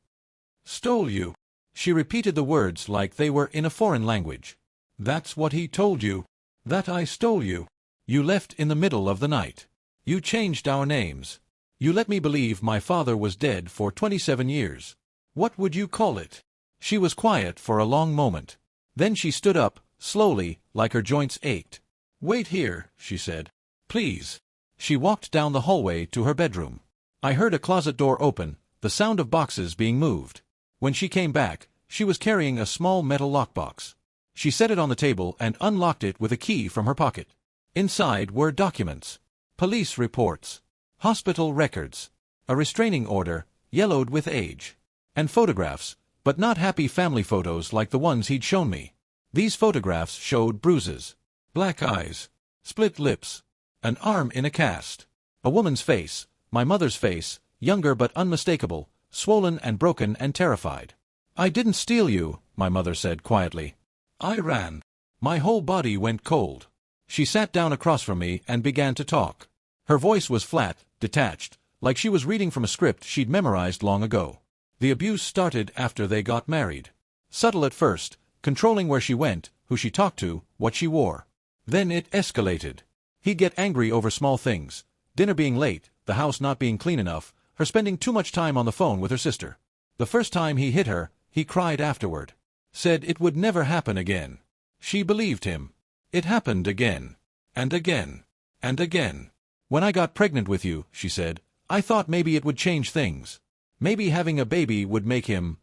"Stole you?" She repeated the words like they were in a foreign language. "That's what he told you? That I stole you? You left in the middle of the night. You changed our names. You let me believe my father was dead for 27 years. What would you call it?" She was quiet for a long moment. Then she stood up, slowly, like her joints ached. "Wait here," she said. "Please." She walked down the hallway to her bedroom. I heard a closet door open, the sound of boxes being moved. When she came back, she was carrying a small metal lockbox. She set it on the table and unlocked it with a key from her pocket. Inside were documents. Police reports. Hospital records. A restraining order, yellowed with age. And photographs, but not happy family photos like the ones he'd shown me. These photographs showed bruises. Black eyes. Split lips. An arm in a cast. A woman's face, my mother's face, younger but unmistakable, swollen and broken and terrified. "I didn't steal you," my mother said quietly. "I ran." My whole body went cold. She sat down across from me and began to talk. Her voice was flat, detached, like she was reading from a script she'd memorized long ago. The abuse started after they got married. Subtle at first, controlling where she went, who she talked to, what she wore. Then it escalated. He'd get angry over small things, Dinner being late, the house not being clean enough, her spending too much time on the phone with her sister. The first time he hit her, he cried afterward. Said it would never happen again. She believed him. It happened again. And again. And again. When I got pregnant with you, she said, I thought maybe it would change things. Maybe having a baby would make him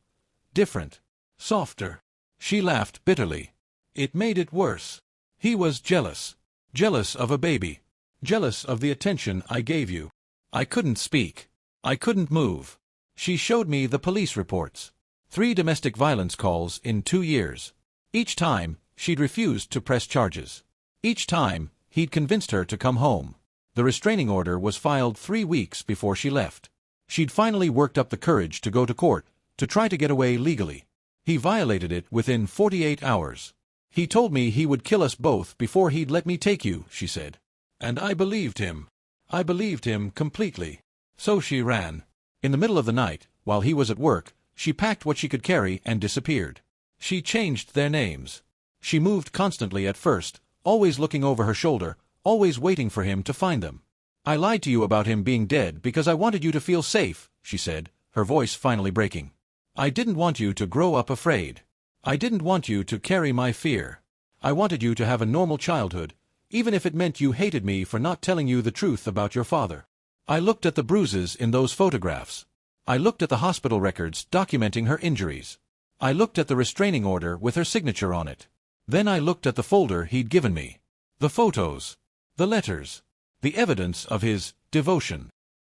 different. Softer. She laughed bitterly. It made it worse. He was jealous. Jealous of a baby. Jealous of the attention I gave you. I couldn't speak. I couldn't move. She showed me the police reports. 3 domestic violence calls in 2 years. Each time, she'd refused to press charges. Each time, he'd convinced her to come home. The restraining order was filed 3 weeks before she left. She'd finally worked up the courage to go to court, to try to get away legally. He violated it within 48 hours. He told me he would kill us both before he'd let me take you, she said. And I believed him. I believed him completely. So she ran. In the middle of the night, while he was at work, she packed what she could carry and disappeared. She changed their names. She moved constantly at first, always looking over her shoulder, always waiting for him to find them. I lied to you about him being dead because I wanted you to feel safe, she said, her voice finally breaking. I didn't want you to grow up afraid. I didn't want you to carry my fear. I wanted you to have a normal childhood, even if it meant you hated me for not telling you the truth about your father. I looked at the bruises in those photographs. I looked at the hospital records documenting her injuries. I looked at the restraining order with her signature on it. Then I looked at the folder he'd given me. The photos. The letters. The evidence of his devotion.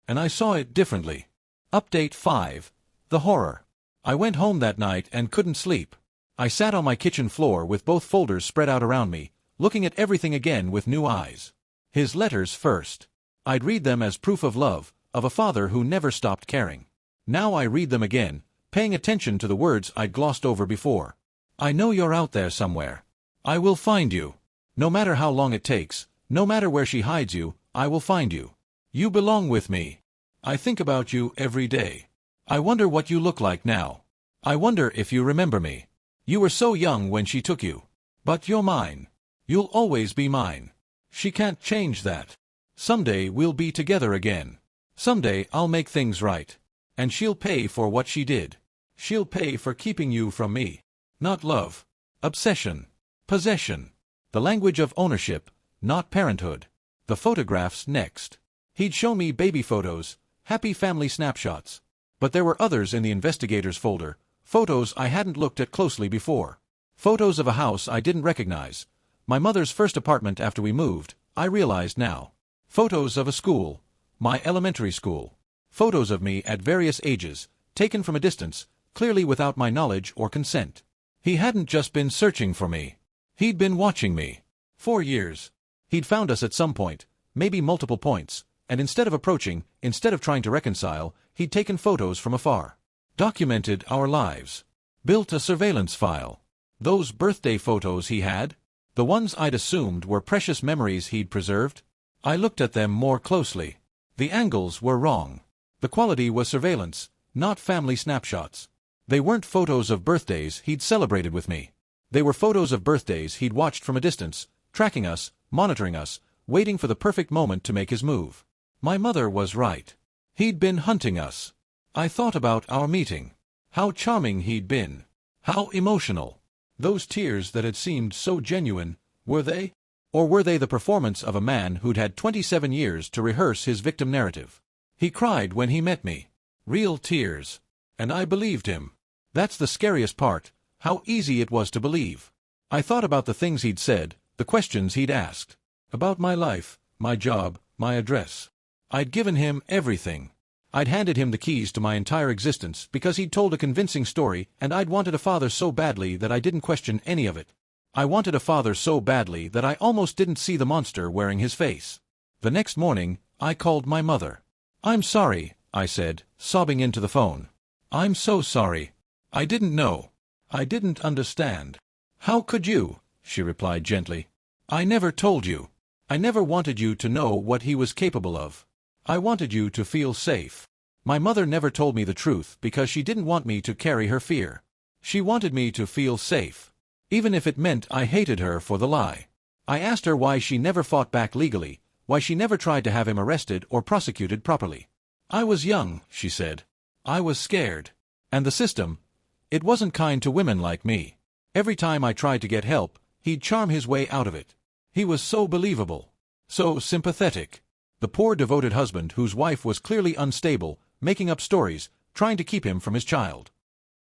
And I saw it differently. Update 5. The horror. I went home that night and couldn't sleep. I sat on my kitchen floor with both folders spread out around me, looking at everything again with new eyes. His letters first. I'd read them as proof of love, of a father who never stopped caring. Now I read them again, paying attention to the words I'd glossed over before. I know you're out there somewhere. I will find you. No matter how long it takes, no matter where she hides you, I will find you. You belong with me. I think about you every day. I wonder what you look like now. I wonder if you remember me. You were so young when she took you. But you're mine. You'll always be mine. She can't change that. Someday we'll be together again. Someday I'll make things right. And she'll pay for what she did. She'll pay for keeping you from me. Not love. Obsession. Possession. The language of ownership, not parenthood. The photographs next. He'd show me baby photos, happy family snapshots. But there were others in the investigator's folder, photos I hadn't looked at closely before. Photos of a house I didn't recognize. My mother's first apartment after we moved, I realized now. Photos of a school, my elementary school. Photos of me at various ages, taken from a distance, clearly without my knowledge or consent. He hadn't just been searching for me. He'd been watching me. 4 years. He'd found us at some point, maybe multiple points, and instead of approaching, instead of trying to reconcile, he'd taken photos from afar. Documented our lives. Built a surveillance file. Those birthday photos he had, the ones I'd assumed were precious memories he'd preserved, I looked at them more closely. The angles were wrong. The quality was surveillance, not family snapshots. They weren't photos of birthdays he'd celebrated with me. They were photos of birthdays he'd watched from a distance, tracking us, monitoring us, waiting for the perfect moment to make his move. My mother was right. He'd been hunting us. I thought about our meeting. How charming he'd been. How emotional. Those tears that had seemed so genuine, were they? Or were they the performance of a man who'd had 27 years to rehearse his victim narrative? He cried when he met me. Real tears. And I believed him. That's the scariest part, how easy it was to believe. I thought about the things he'd said, the questions he'd asked. About my life, my job, my address. I'd given him everything. I'd handed him the keys to my entire existence because he'd told a convincing story, and I'd wanted a father so badly that I didn't question any of it. I wanted a father so badly that I almost didn't see the monster wearing his face. The next morning, I called my mother. I'm sorry, I said, sobbing into the phone. I'm so sorry. I didn't know. I didn't understand. How could you? She replied gently. I never told you. I never wanted you to know what he was capable of. I wanted you to feel safe. My mother never told me the truth because she didn't want me to carry her fear. She wanted me to feel safe. Even if it meant I hated her for the lie. I asked her why she never fought back legally, why she never tried to have him arrested or prosecuted properly. I was young, she said. I was scared. And the system, it wasn't kind to women like me. Every time I tried to get help, he'd charm his way out of it. He was so believable. So sympathetic. The poor devoted husband whose wife was clearly unstable, making up stories, trying to keep him from his child.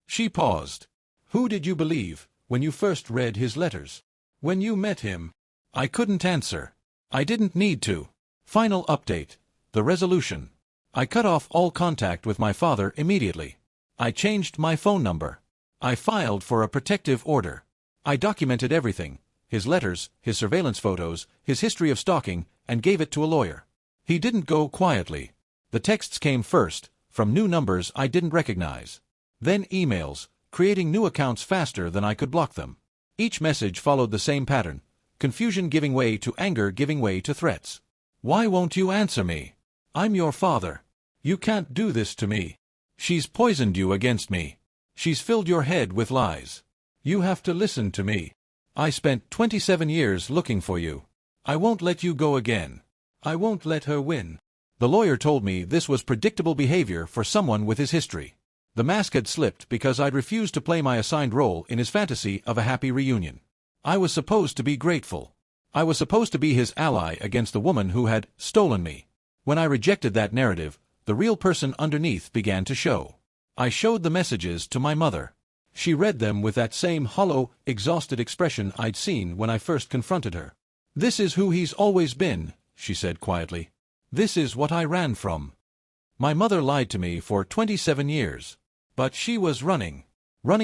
She paused. Who did you believe, when you first read his letters? When you met him? I couldn't answer. I didn't need to. Final update. The resolution. I cut off all contact with my father immediately. I changed my phone number. I filed for a protective order. I documented everything, his letters, his surveillance photos, his history of stalking, and gave it to a lawyer. He didn't go quietly. The texts came first, from new numbers I didn't recognize. Then emails, creating new accounts faster than I could block them. Each message followed the same pattern, confusion giving way to anger giving way to threats. Why won't you answer me? I'm your father. You can't do this to me. She's poisoned you against me. She's filled your head with lies. You have to listen to me. I spent 27 years looking for you. I won't let you go again. I won't let her win. The lawyer told me this was predictable behavior for someone with his history. The mask had slipped because I'd refused to play my assigned role in his fantasy of a happy reunion. I was supposed to be grateful. I was supposed to be his ally against the woman who had stolen me. When I rejected that narrative, the real person underneath began to show. I showed the messages to my mother. She read them with that same hollow, exhausted expression I'd seen when I first confronted her. This is who he's always been, she said quietly. This is what I ran from. My mother lied to me for 27 years. But she was running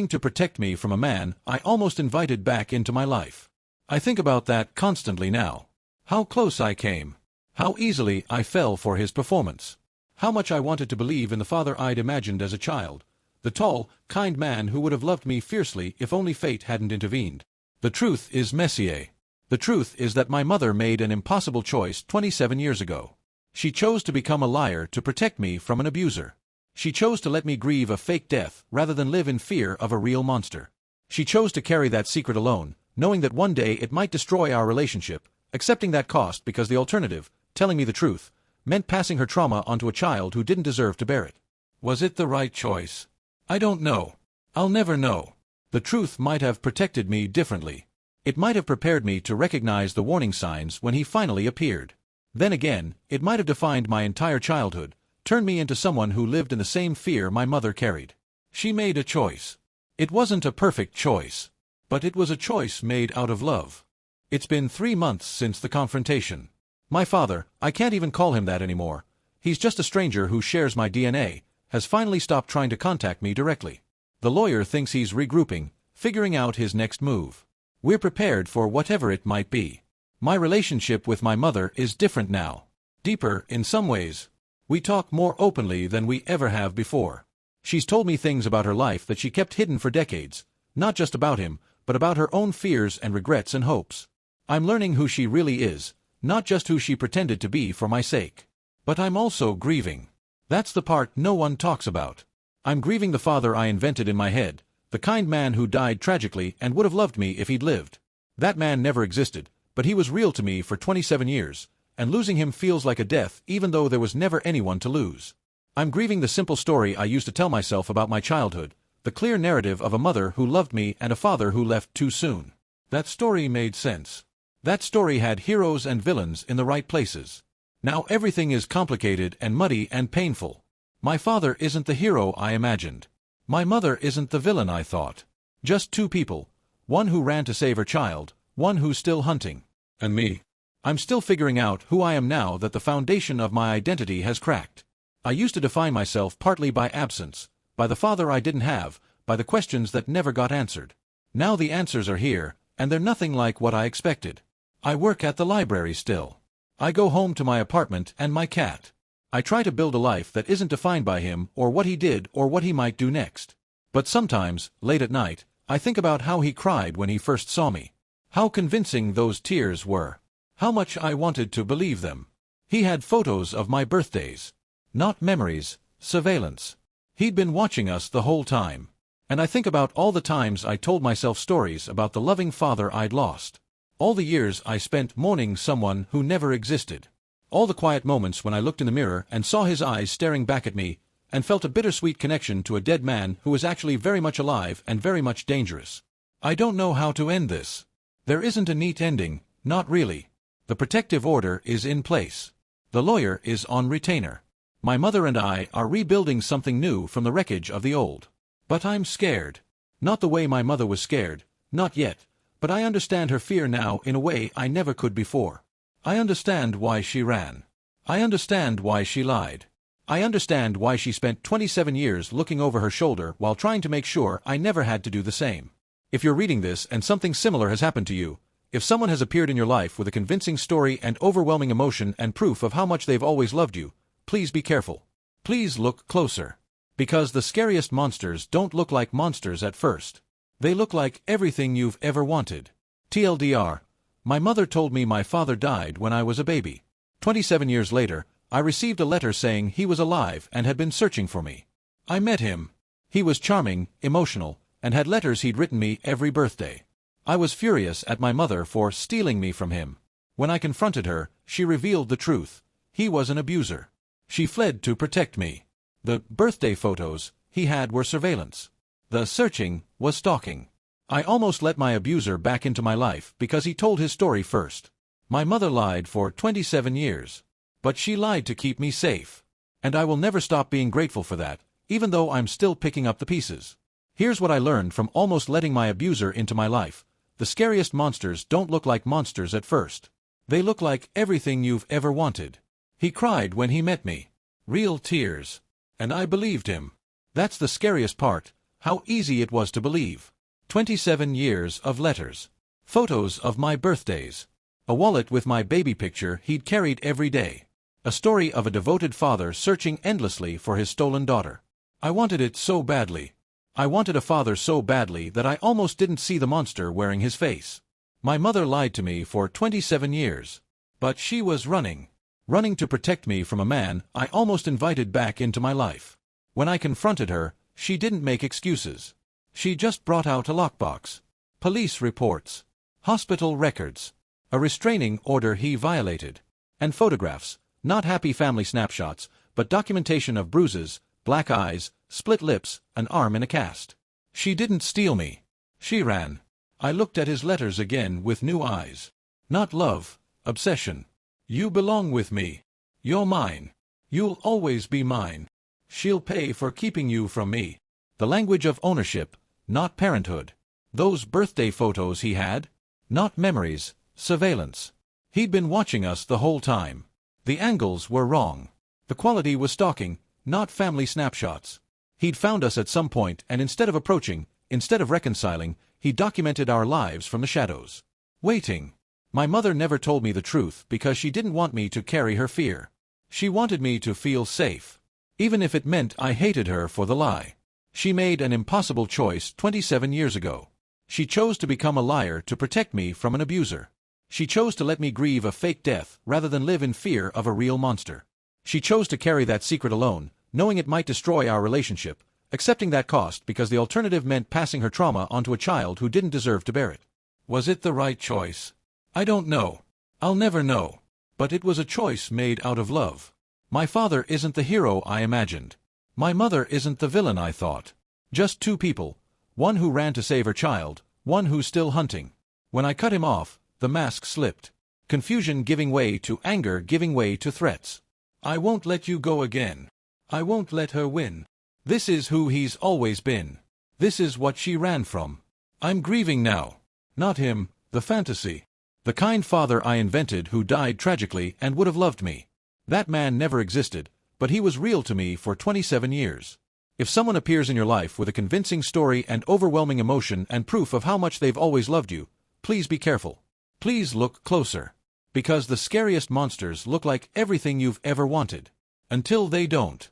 to protect me from a man I almost invited back into my life. I think about that constantly now. How close I came. How easily I fell for his performance. How much I wanted to believe in the father I'd imagined as a child. The tall, kind man who would have loved me fiercely if only fate hadn't intervened. The truth is Messier. The truth is that my mother made an impossible choice 27 years ago. She chose to become a liar to protect me from an abuser. She chose to let me grieve a fake death rather than live in fear of a real monster. She chose to carry that secret alone, knowing that one day it might destroy our relationship, accepting that cost because the alternative, telling me the truth, meant passing her trauma onto a child who didn't deserve to bear it. Was it the right choice? I don't know. I'll never know. The truth might have protected me differently. It might have prepared me to recognize the warning signs when he finally appeared. Then again, it might have defined my entire childhood, turned me into someone who lived in the same fear my mother carried. She made a choice. It wasn't a perfect choice, but it was a choice made out of love. It's been 3 months since the confrontation. My father, I can't even call him that anymore. He's just a stranger who shares my DNA, has finally stopped trying to contact me directly. The lawyer thinks he's regrouping, figuring out his next move. We're prepared for whatever it might be. My relationship with my mother is different now. Deeper in some ways. We talk more openly than we ever have before. She's told me things about her life that she kept hidden for decades, not just about him, but about her own fears and regrets and hopes. I'm learning who she really is, not just who she pretended to be for my sake. But I'm also grieving. That's the part no one talks about. I'm grieving the father I invented in my head, the kind man who died tragically and would have loved me if he'd lived. That man never existed, but he was real to me for 27 years, and losing him feels like a death even though there was never anyone to lose. I'm grieving the simple story I used to tell myself about my childhood, the clear narrative of a mother who loved me and a father who left too soon. That story made sense. That story had heroes and villains in the right places. Now everything is complicated and muddy and painful. My father isn't the hero I imagined. My mother isn't the villain I thought. Just two people, one who ran to save her child, one who's still hunting. And me. I'm still figuring out who I am now that the foundation of my identity has cracked. I used to define myself partly by absence, by the father I didn't have, by the questions that never got answered. Now the answers are here, and they're nothing like what I expected. I work at the library still. I go home to my apartment and my cat. I try to build a life that isn't defined by him or what he did or what he might do next. But sometimes, late at night, I think about how he cried when he first saw me. How convincing those tears were. How much I wanted to believe them. He had photos of my birthdays. Not memories, surveillance. He'd been watching us the whole time. And I think about all the times I told myself stories about the loving father I'd lost. All the years I spent mourning someone who never existed. all the quiet moments when I looked in the mirror and saw his eyes staring back at me, and felt a bittersweet connection to a dead man who was actually very much alive and very much dangerous. I don't know how to end this. There isn't a neat ending, not really. The protective order is in place. The lawyer is on retainer. My mother and I are rebuilding something new from the wreckage of the old. But I'm scared. Not the way my mother was scared, not yet, but I understand her fear now in a way I never could before. I understand why she ran. I understand why she lied. I understand why she spent 27 years looking over her shoulder while trying to make sure I never had to do the same. If you're reading this and something similar has happened to you, if someone has appeared in your life with a convincing story and overwhelming emotion and proof of how much they've always loved you, please be careful. Please look closer. Because the scariest monsters don't look like monsters at first. They look like everything you've ever wanted. TLDR, my mother told me my father died when I was a baby. 27 years later, I received a letter saying he was alive and had been searching for me. I met him. He was charming, emotional, and had letters he'd written me every birthday. I was furious at my mother for stealing me from him. When I confronted her, she revealed the truth. He was an abuser. She fled to protect me. The birthday photos he had were surveillance. The searching was stalking. I almost let my abuser back into my life because he told his story first. My mother lied for 27 years. But she lied to keep me safe. And I will never stop being grateful for that, even though I'm still picking up the pieces. Here's what I learned from almost letting my abuser into my life. The scariest monsters don't look like monsters at first. They look like everything you've ever wanted. He cried when he met me. Real tears. And I believed him. That's the scariest part, how easy it was to believe. 27 years of letters. Photos of my birthdays. A wallet with my baby picture he'd carried every day. A story of a devoted father searching endlessly for his stolen daughter. I wanted it so badly. I wanted a father so badly that I almost didn't see the monster wearing his face. My mother lied to me for 27 years. But she was running. Running to protect me from a man I almost invited back into my life. When I confronted her, she didn't make excuses. She just brought out a lockbox. Police reports. Hospital records. A restraining order he violated. And photographs. Not happy family snapshots, but documentation of bruises, black eyes, split lips, an arm in a cast. She didn't steal me. She ran. I looked at his letters again with new eyes. Not love, obsession. You belong with me. You're mine. You'll always be mine. She'll pay for keeping you from me. The language of ownership, not parenthood. Those birthday photos he had? Not memories, surveillance. He'd been watching us the whole time. The angles were wrong. The quality was stalking, not family snapshots. He'd found us at some point and instead of approaching, instead of reconciling, he documented our lives from the shadows. Waiting. My mother never told me the truth because she didn't want me to carry her fear. She wanted me to feel safe. Even if it meant I hated her for the lie. She made an impossible choice 27 years ago. She chose to become a liar to protect me from an abuser. She chose to let me grieve a fake death rather than live in fear of a real monster. She chose to carry that secret alone, knowing it might destroy our relationship, accepting that cost because the alternative meant passing her trauma onto a child who didn't deserve to bear it. Was it the right choice? I don't know. I'll never know. But it was a choice made out of love. My father isn't the hero I imagined. My mother isn't the villain I thought. Just two people, one who ran to save her child, one who's still hunting. When I cut him off, the mask slipped. Confusion giving way to anger, giving way to threats. I won't let you go again. I won't let her win. This is who he's always been. This is what she ran from. I'm grieving now. Not him, the fantasy. The kind father I invented who died tragically and would have loved me. That man never existed, but he was real to me for 27 years. If someone appears in your life with a convincing story and overwhelming emotion and proof of how much they've always loved you, please be careful. Please look closer. Because the scariest monsters look like everything you've ever wanted. Until they don't.